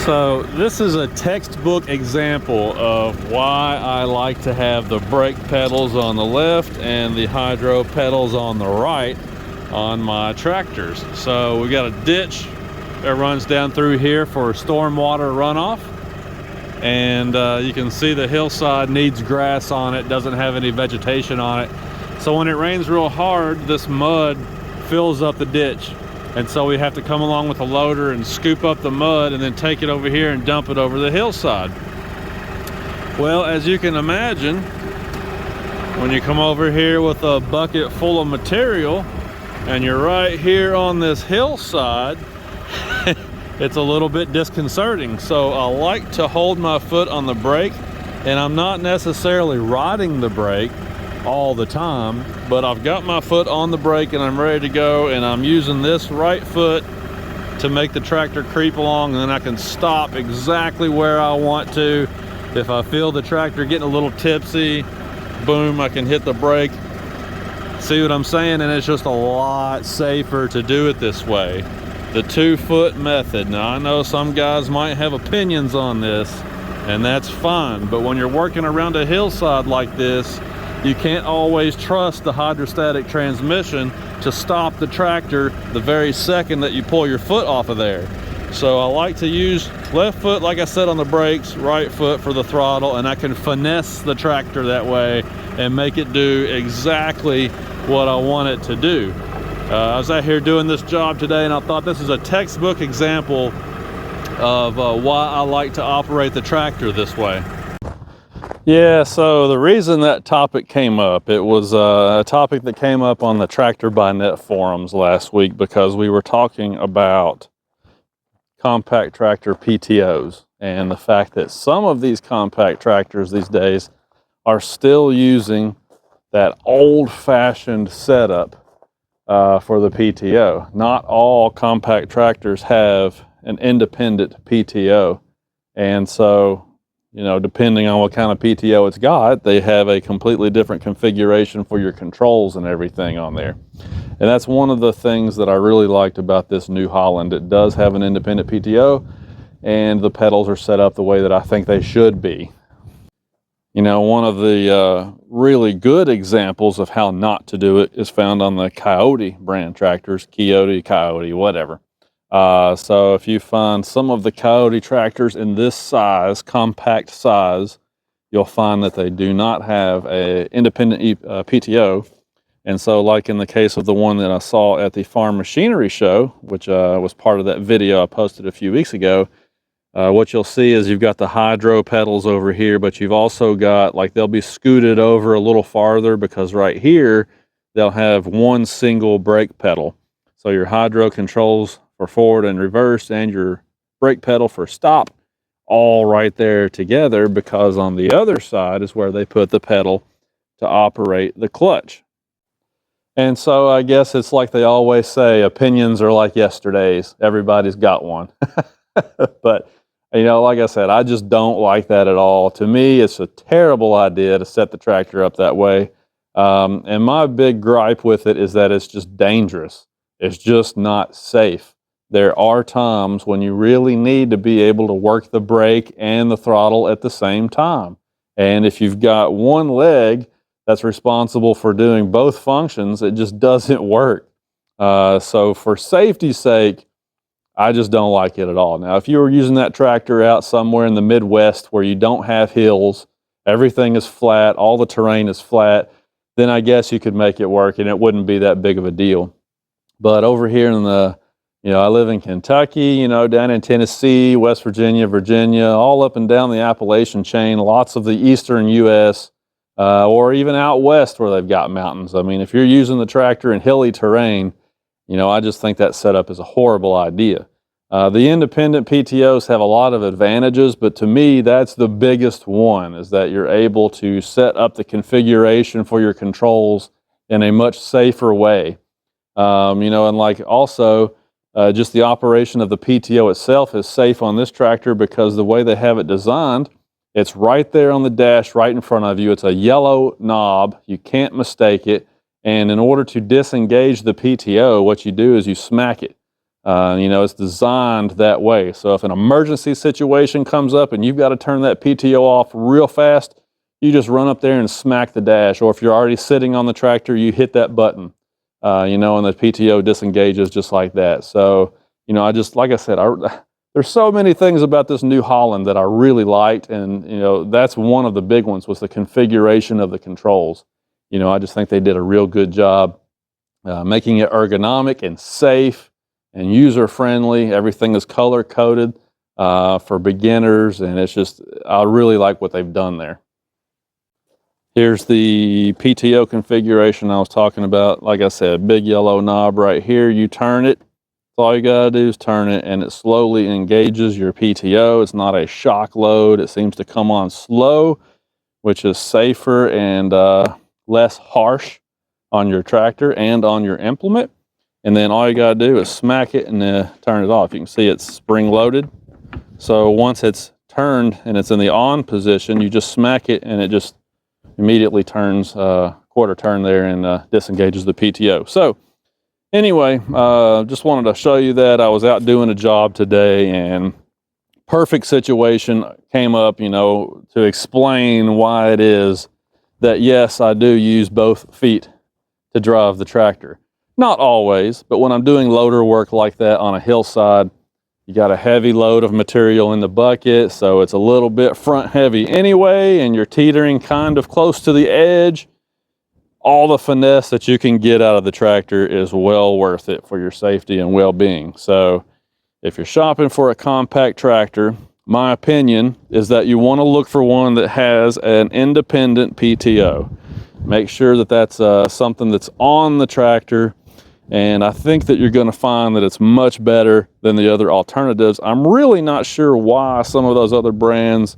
So this is a textbook example of why I like to have the brake pedals on the left and the hydro pedals on the right on my tractors. So we got a ditch that runs down through here for stormwater runoff, and you can see the hillside needs grass on it, doesn't have any vegetation on it. So when it rains real hard, this mud fills up the ditch. And so we have to come along with a loader and scoop up the mud and then take it over here and dump it over the hillside. Well, as you can imagine, when you come over here with a bucket full of material and you're right here on this hillside, it's a little bit disconcerting. So I like to hold my foot on the brake, and I'm not necessarily riding the brake all the time, but I've got my foot on the brake and I'm ready to go, and I'm using this right foot to make the tractor creep along, and then I can stop exactly where I want to. If I feel the tractor getting a little tipsy, boom, I can hit the brake. See what I'm saying? And it's just a lot safer to do it this way. The 2-foot method. Now I know some guys might have opinions on this, and that's fine, but when you're working around a hillside like this, you can't always trust the hydrostatic transmission to stop the tractor the very second that you pull your foot off of there. So I like to use left foot, like I said, on the brakes, right foot for the throttle, and I can finesse the tractor that way and make it do exactly what I want it to do. I was out here doing this job today, and I thought this is a textbook example of why I like to operate the tractor this way. Yeah, so the reason that topic came up, it was a topic that came up on the Tractor by Net forums last week, because we were talking about compact tractor PTOs and the fact that some of these compact tractors these days are still using that old-fashioned setup for the PTO. Not all compact tractors have an independent PTO, and so, you know, depending on what kind of PTO it's got, they have a completely different configuration for your controls and everything on there. And that's one of the things that I really liked about this new Holland. It does have an independent PTO, and the pedals are set up the way that I think they should be. You know, one of the really good examples of how not to do it is found on the Coyote brand tractors, Coyote, whatever. So if you find some of the Coyote tractors in this size, compact size, you'll find that they do not have an independent PTO. And so, like in the case of the one that I saw at the Farm Machinery Show, which was part of that video I posted a few weeks ago, what you'll see is you've got the hydro pedals over here, but you've also got, like, they'll be scooted over a little farther, because right here they'll have one single brake pedal. So your hydro controls for forward and reverse, and your brake pedal for stop, all right there together, because on the other side is where they put the pedal to operate the clutch. And so I guess it's like they always say, opinions are like yesterday's. Everybody's got one. But, you know, like I said, I just don't like that at all. To me, it's a terrible idea to set the tractor up that way. And my big gripe with it is that it's just dangerous. It's just not safe. There are times when you really need to be able to work the brake and the throttle at the same time. And if you've got one leg that's responsible for doing both functions, it just doesn't work. So for safety's sake, I just don't like it at all. Now, if you were using that tractor out somewhere in the Midwest where you don't have hills, everything is flat, all the terrain is flat, then I guess you could make it work and it wouldn't be that big of a deal. But over here in the, you know, I live in Kentucky, you know, down in Tennessee, West Virginia, Virginia, all up and down the Appalachian chain, lots of the eastern U.S., or even out west where they've got mountains. I mean, if you're using the tractor in hilly terrain, you know, I just think that setup is a horrible idea. The independent PTOs have a lot of advantages, but to me, that's the biggest one, is that you're able to set up the configuration for your controls in a much safer way. You know, and like also, just the operation of the PTO itself is safe on this tractor, because the way they have it designed, it's right there on the dash, right in front of you. It's a yellow knob. You can't mistake it. And in order to disengage the PTO, what you do is you smack it. You know, it's designed that way. So if an emergency situation comes up and you've got to turn that PTO off real fast, you just run up there and smack the dash. Or if you're already sitting on the tractor, you hit that button, you know, and the PTO disengages just like that. So, you know, like I said, there's so many things about this new Holland that I really liked. And, you know, that's one of the big ones, was the configuration of the controls. You know, I just think they did a real good job making it ergonomic and safe and user-friendly. Everything is color-coded for beginners, and it's just, I really like what they've done there. Here's the PTO configuration I was talking about. Like I said, big yellow knob right here. You turn it. All you gotta do is turn it, and it slowly engages your PTO. It's not a shock load. It seems to come on slow, which is safer and less harsh on your tractor and on your implement. And then all you gotta do is smack it and turn it off. You can see it's spring loaded. So once it's turned and it's in the on position, you just smack it and it just immediately turns quarter turn there and disengages the PTO. So anyway, just wanted to show you that. I was out doing a job today and perfect situation came up, you know, to explain why it is that, yes, I do use both feet to drive the tractor. Not always, but when I'm doing loader work like that on a hillside, you got a heavy load of material in the bucket, so it's a little bit front heavy anyway, and you're teetering kind of close to the edge. All the finesse that you can get out of the tractor is well worth it for your safety and well-being. So if you're shopping for a compact tractor, my opinion is that you want to look for one that has an independent PTO. Make sure that that's something that's on the tractor. And I think that you're going to find that it's much better than the other alternatives. I'm really not sure why some of those other brands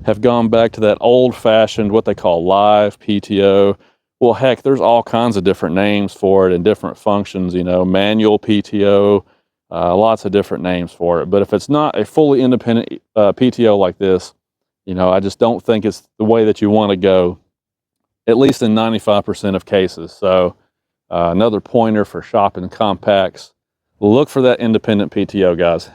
have gone back to that old-fashioned, what they call live PTO. Well, heck, there's all kinds of different names for it and different functions, you know, manual PTO, lots of different names for it. But if it's not a fully independent PTO like this, you know, I just don't think it's the way that you want to go, at least in 95% of cases. So another pointer for shopping compacts, look for that independent PTO, guys.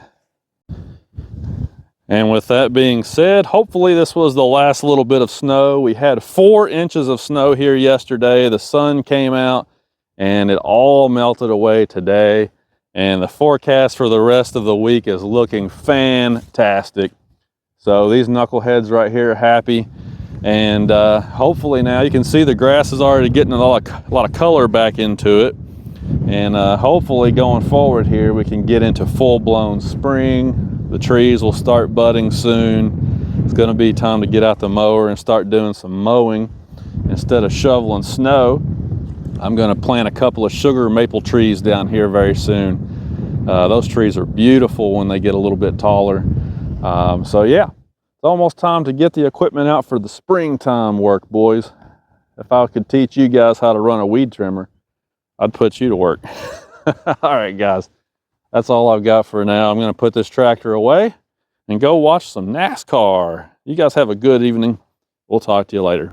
And with that being said, hopefully this was the last little bit of snow. We had 4 inches of snow here yesterday. The sun came out and it all melted away today. And the forecast for the rest of the week is looking fantastic. So these knuckleheads right here are happy. And hopefully now you can see the grass is already getting a lot of color back into it. And hopefully going forward here, we can get into full-blown spring. The trees will start budding soon. It's going to be time to get out the mower and start doing some mowing. Instead of shoveling snow, I'm going to plant a couple of sugar maple trees down here very soon. Those trees are beautiful when they get a little bit taller. So yeah, it's almost time to get the equipment out for the springtime work, boys. If I could teach you guys how to run a weed trimmer, I'd put you to work. All right, guys. That's all I've got for now. I'm going to put this tractor away and go watch some NASCAR. You guys have a good evening. We'll talk to you later.